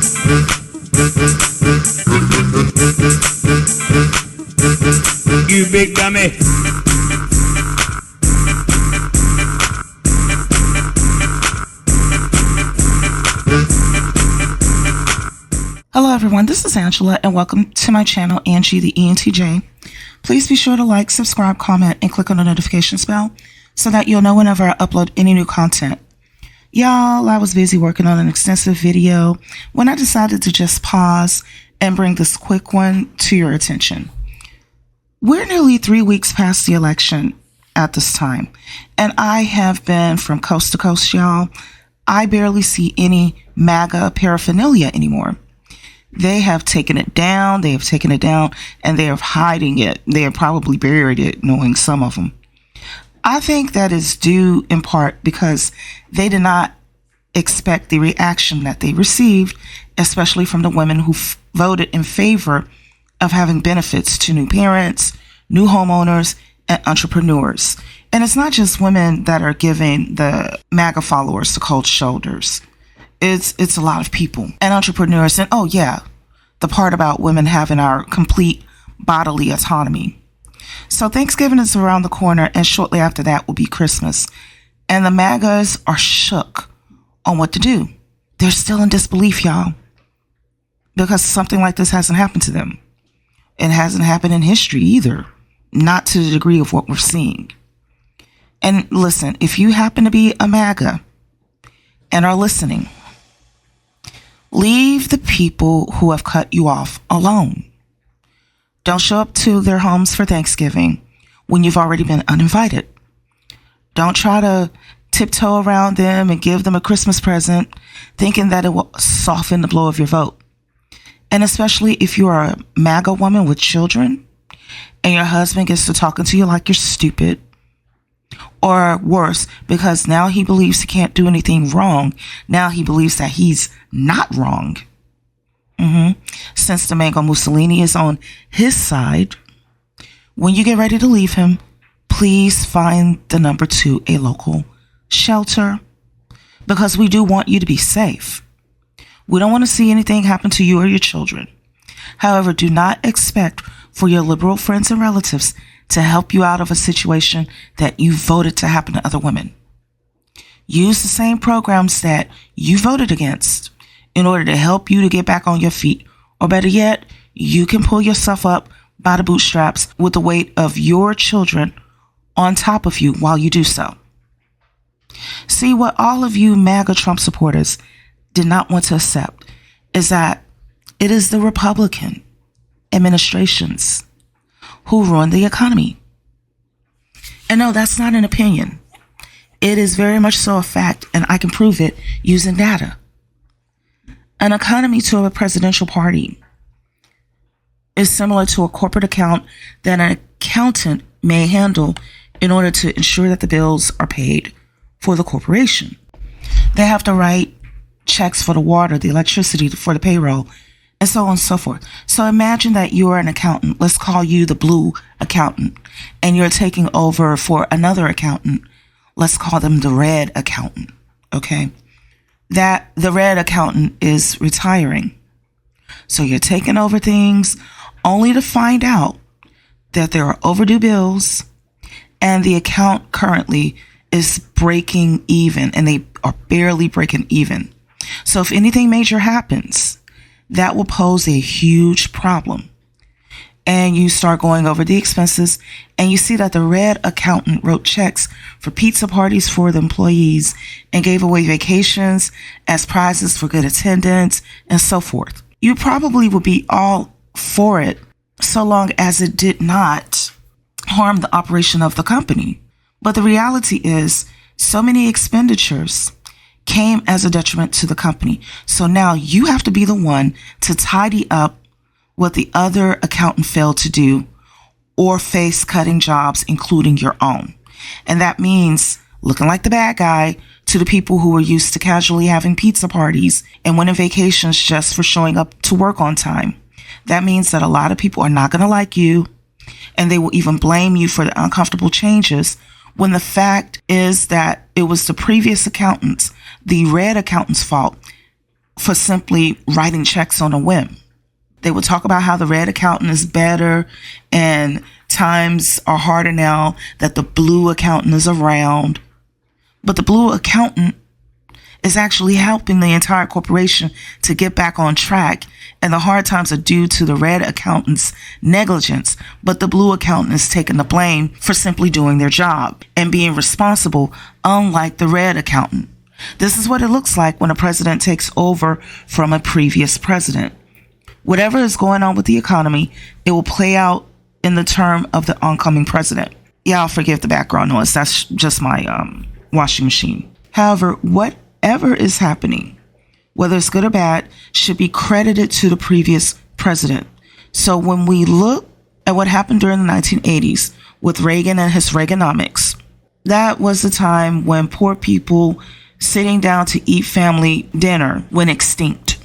You big dummy. Hello everyone, this is Angela and welcome to my channel, Angie the ENTJ. Please be sure to like, subscribe, comment, and click on the notifications bell so that you'll know whenever I upload any new content. Y'all, I was busy working on an extensive video when I decided to just pause and bring this quick one to your attention. We're nearly 3 weeks past the election at this time, and I have been from coast to coast, y'all. I barely see any MAGA paraphernalia anymore. They have taken it down, and they are hiding it. They have probably buried it, knowing some of them. I think that is due in part because they did not expect the reaction that they received, especially from the women who voted in favor of having benefits to new parents, new homeowners, and entrepreneurs. And it's not just women that are giving the MAGA followers the cold shoulders. It's a lot of people and entrepreneurs. And oh yeah, the part about women having our complete bodily autonomy. So Thanksgiving is around the corner, and shortly after that will be Christmas. And the MAGAs are shook on what to do. They're still in disbelief, y'all, because something like this hasn't happened to them. It hasn't happened in history either, not to the degree of what we're seeing. And listen, if you happen to be a MAGA and are listening, leave the people who have cut you off alone. Don't show up to their homes for Thanksgiving when you've already been uninvited. Don't try to tiptoe around them and give them a Christmas present thinking that it will soften the blow of your vote. And especially if you are a MAGA woman with children and your husband gets to talking to you like you're stupid, or worse, because now he believes he can't do anything wrong. Now he believes that he's not wrong. Since the Mango Mussolini is on his side, when you get ready to leave him, please find the number 2 a local shelter, because we do want you to be safe. We don't want to see anything happen to you or your children. However, do not expect for your liberal friends and relatives to help you out of a situation that you voted to happen to other women. Use the same programs that you voted against in order to help you to get back on your feet. Or better yet, you can pull yourself up by the bootstraps with the weight of your children on top of you while you do so. See, what all of you MAGA Trump supporters did not want to accept is that it is the Republican administrations who ruined the economy. And no, that's not an opinion. It is very much so a fact, and I can prove it using data. An economy to a presidential party is similar to a corporate account that an accountant may handle in order to ensure that the bills are paid for the corporation. They have to write checks for the water, the electricity, for the payroll, and so on and so forth. So imagine that you are an accountant. Let's call you the blue accountant, and you're taking over for another accountant. Let's call them the red accountant. Okay. That the red accountant is retiring. So you're taking over things only to find out that there are overdue bills and the account currently is breaking even, and they are barely breaking even. So if anything major happens, that will pose a huge problem. And you start going over the expenses, and you see that the red accountant wrote checks for pizza parties for the employees and gave away vacations as prizes for good attendance and so forth. You probably would be all for it so long as it did not harm the operation of the company. But the reality is, so many expenditures came as a detriment to the company. So now you have to be the one to tidy up what the other accountant failed to do or face cutting jobs, including your own. And that means looking like the bad guy to the people who were used to casually having pizza parties and winning vacations just for showing up to work on time. That means that a lot of people are not going to like you, and they will even blame you for the uncomfortable changes, when the fact is that it was the previous accountants, the red accountant's fault for simply writing checks on a whim. They would talk about how the red accountant is better and times are harder now that the blue accountant is around. But the blue accountant is actually helping the entire corporation to get back on track, and the hard times are due to the red accountant's negligence, but the blue accountant is taking the blame for simply doing their job and being responsible, unlike the red accountant. This is what it looks like when a president takes over from a previous president. Whatever is going on with the economy, it will play out in the term of the oncoming president. Y'all forgive the background noise. That's just my washing machine. However, whatever is happening, whether it's good or bad, should be credited to the previous president. So when we look at what happened during the 1980s with Reagan and his Reaganomics, that was the time when poor people sitting down to eat family dinner went extinct.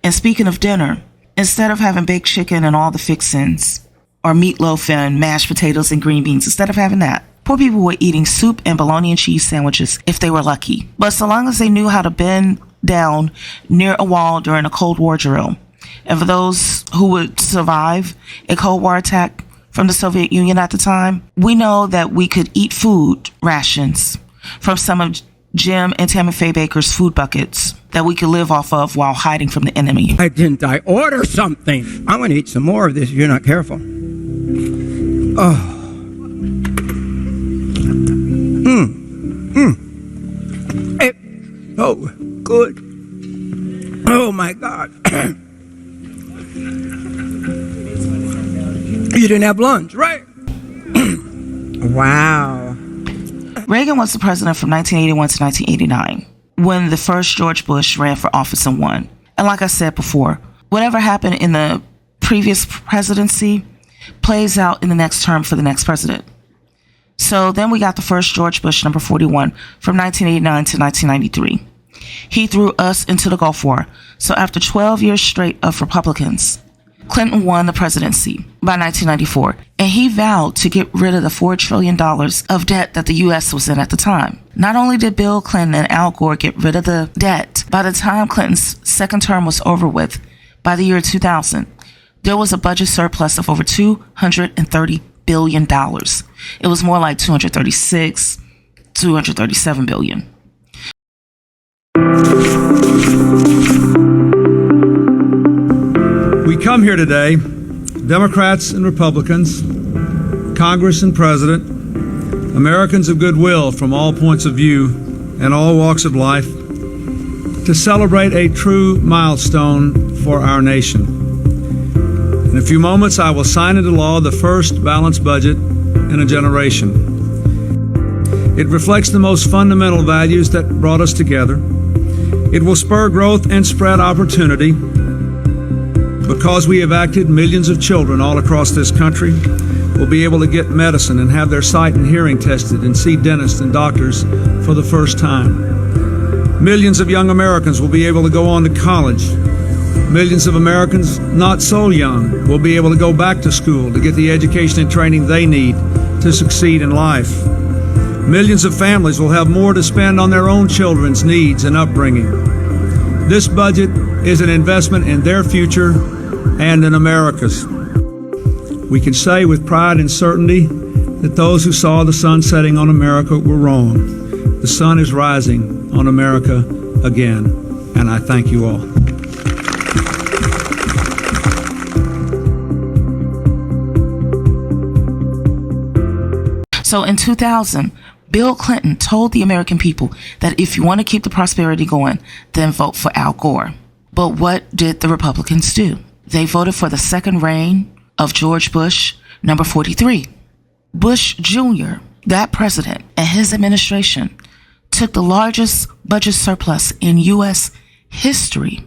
And speaking of dinner, instead of having baked chicken and all the fixins, or meatloaf and mashed potatoes and green beans, instead of having that, poor people were eating soup and bologna and cheese sandwiches if they were lucky. But so long as they knew how to bend down near a wall during a Cold War drill, and for those who would survive a Cold War attack from the Soviet Union at the time, we know that we could eat food rations from some of Jim and Tammy Faye Baker's food buckets that we could live off of while hiding from the enemy. Why didn't I order something? I'm going to eat some more of this if you're not careful. Oh. Oh, good. Oh, my God. You didn't have lunch, right? Wow. Reagan was the president from 1981 to 1989, when the first George Bush ran for office and won. And like I said before, whatever happened in the previous presidency plays out in the next term for the next president. So then we got the first George Bush, number 41, from 1989 to 1993. He threw us into the Gulf War. So after 12 years straight of Republicans, Clinton won the presidency by 1994, and he vowed to get rid of the $4 trillion of debt that the U.S. was in at the time. Not only did Bill Clinton and Al Gore get rid of the debt, by the time Clinton's second term was over with, by the year 2000, there was a budget surplus of over $230 billion. It was more like 236, 237 billion. We come here today, Democrats and Republicans, Congress and President, Americans of goodwill from all points of view and all walks of life, to celebrate a true milestone for our nation. In a few moments, I will sign into law the first balanced budget in a generation. It reflects the most fundamental values that brought us together. It will spur growth and spread opportunity. Because we have acted, millions of children all across this country will be able to get medicine and have their sight and hearing tested and see dentists and doctors for the first time. Millions of young Americans will be able to go on to college. Millions of Americans not so young will be able to go back to school to get the education and training they need to succeed in life. Millions of families will have more to spend on their own children's needs and upbringing. This budget is an investment in their future and in America's. We can say with pride and certainty that those who saw the sun setting on America were wrong. The sun is rising on America again, and I thank you all. So in 2000, Bill Clinton told the American people that if you want to keep the prosperity going, then vote for Al Gore. But what did the Republicans do? They voted for the second reign of George Bush, number 43. Bush Jr., that president, and his administration took the largest budget surplus in U.S. history,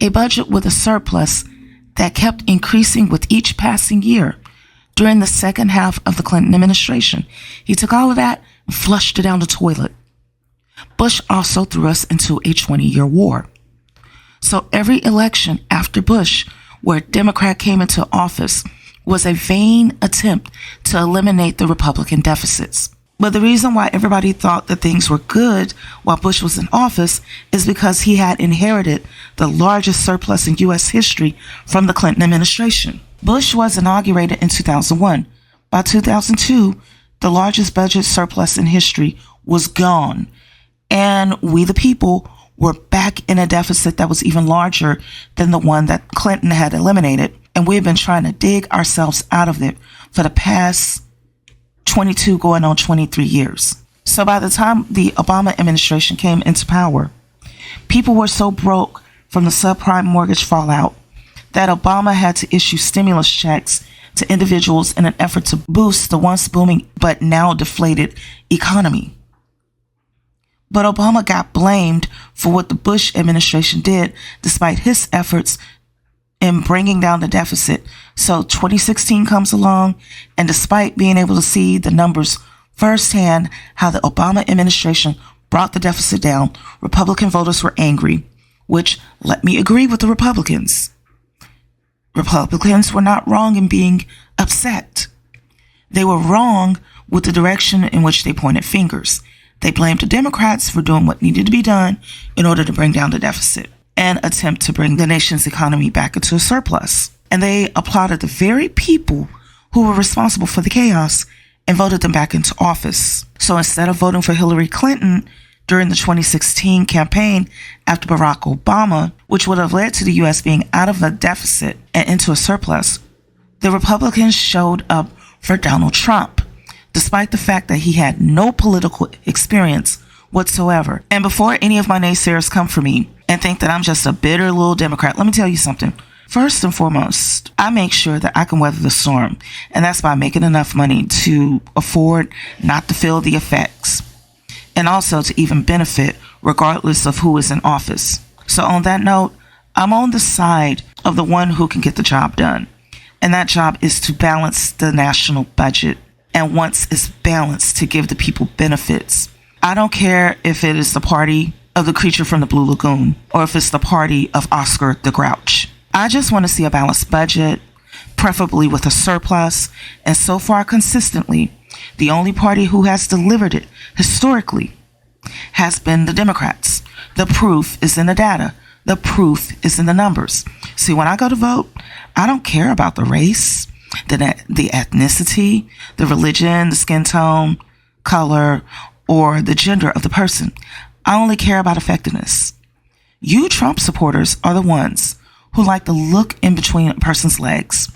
a budget with a surplus that kept increasing with each passing year during the second half of the Clinton administration. He took all of that and flushed it down the toilet. Bush also threw us into a 20-year war. So every election after Bush where a Democrat came into office was a vain attempt to eliminate the Republican deficits. But the reason why everybody thought that things were good while Bush was in office is because he had inherited the largest surplus in U.S. history from the Clinton administration. Bush was inaugurated in 2001. By 2002, the largest budget surplus in history was gone. And we, the people, were back in a deficit that was even larger than the one that Clinton had eliminated. And we've been trying to dig ourselves out of it for the past 22 going on 23 years. So by the time the Obama administration came into power, people were so broke from the subprime mortgage fallout that Obama had to issue stimulus checks to individuals in an effort to boost the once booming but now deflated economy. But Obama got blamed for what the Bush administration did despite his efforts in bringing down the deficit. So 2016 comes along, and despite being able to see the numbers firsthand, how the Obama administration brought the deficit down, Republican voters were angry, which let me agree with the Republicans. Republicans were not wrong in being upset. They were wrong with the direction in which they pointed fingers. They blamed the Democrats for doing what needed to be done in order to bring down the deficit and attempt to bring the nation's economy back into a surplus. And they applauded the very people who were responsible for the chaos and voted them back into office. So instead of voting for Hillary Clinton during the 2016 campaign after Barack Obama, which would have led to the U.S. being out of a deficit and into a surplus, the Republicans showed up for Donald Trump, despite the fact that he had no political experience whatsoever. And before any of my naysayers come for me and think that I'm just a bitter little Democrat, let me tell you something. First and foremost, I make sure that I can weather the storm, and that's by making enough money to afford not to feel the effects, and also to even benefit regardless of who is in office. So on that note, I'm on the side of the one who can get the job done, and that job is to balance the national budget, and once it's balanced, to give the people benefits. I don't care if it is the party of the creature from the Blue Lagoon or if it's the party of Oscar the Grouch. I just want to see a balanced budget, preferably with a surplus, and so far consistently, the only party who has delivered it historically has been the Democrats. The proof is in the data. The proof is in the numbers. See, when I go to vote, I don't care about the race, the ethnicity, the religion, the skin tone, color, or the gender of the person. I only care about effectiveness. You Trump supporters are the ones who like to look in between a person's legs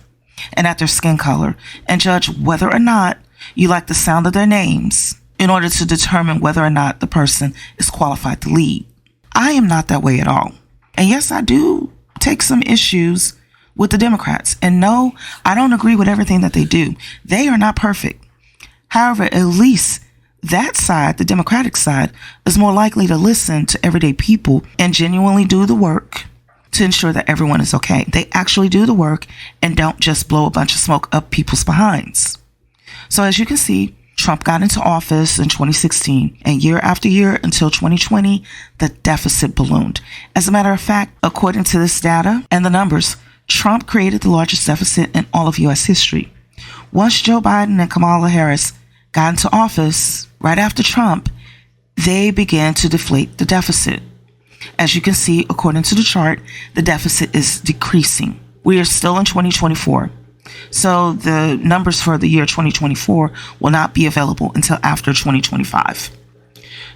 and at their skin color and judge whether or not you like the sound of their names in order to determine whether or not the person is qualified to lead. I am not that way at all. And yes, I do take some issues with the Democrats. And no, I don't agree with everything that they do. They are not perfect. However, at least that side, the Democratic side, is more likely to listen to everyday people and genuinely do the work to ensure that everyone is okay. They actually do the work and don't just blow a bunch of smoke up people's behinds. So as you can see, Trump got into office in 2016, and year after year until 2020, the deficit ballooned. As a matter of fact, according to this data and the numbers, Trump created the largest deficit in all of U.S. history. Once Joe Biden and Kamala Harris got into office right after Trump, they began to deflate the deficit. As you can see, according to the chart, the deficit is decreasing. We are still in 2024. So the numbers for the year 2024 will not be available until after 2025.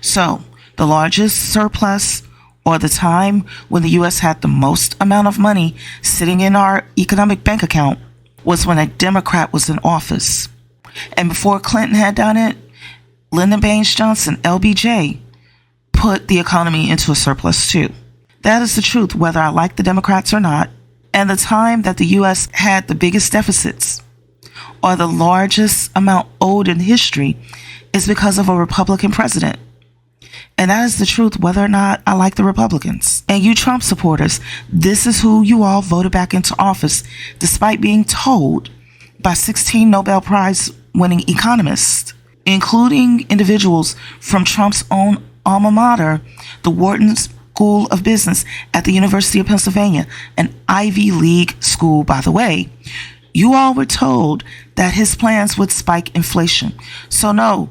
So the largest surplus, or the time when the U.S. had the most amount of money sitting in our economic bank account, was when a Democrat was in office. And before Clinton had done it, Lyndon Baines Johnson, LBJ, put the economy into a surplus too. That is the truth, whether I like the Democrats or not. And the time that the U.S. had the biggest deficits, or the largest amount owed in history, is because of a Republican president. And that is the truth, whether or not I like the Republicans. And you Trump supporters, this is who you all voted back into office, despite being told by 16 Nobel Prize winning economists, including individuals from Trump's own alma mater, the Wharton School of Business at the University of Pennsylvania, an Ivy League school, by the way. You all were told that his plans would spike inflation. So no,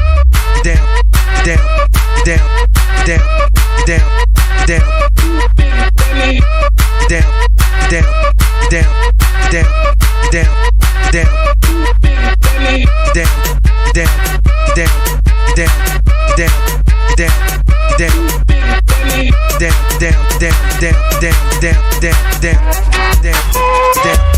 down, get down, get down, get down, get down, get down, get down, get down, get down, get down, get down, get down, down, down, down, down, down, down, down, down, down, down.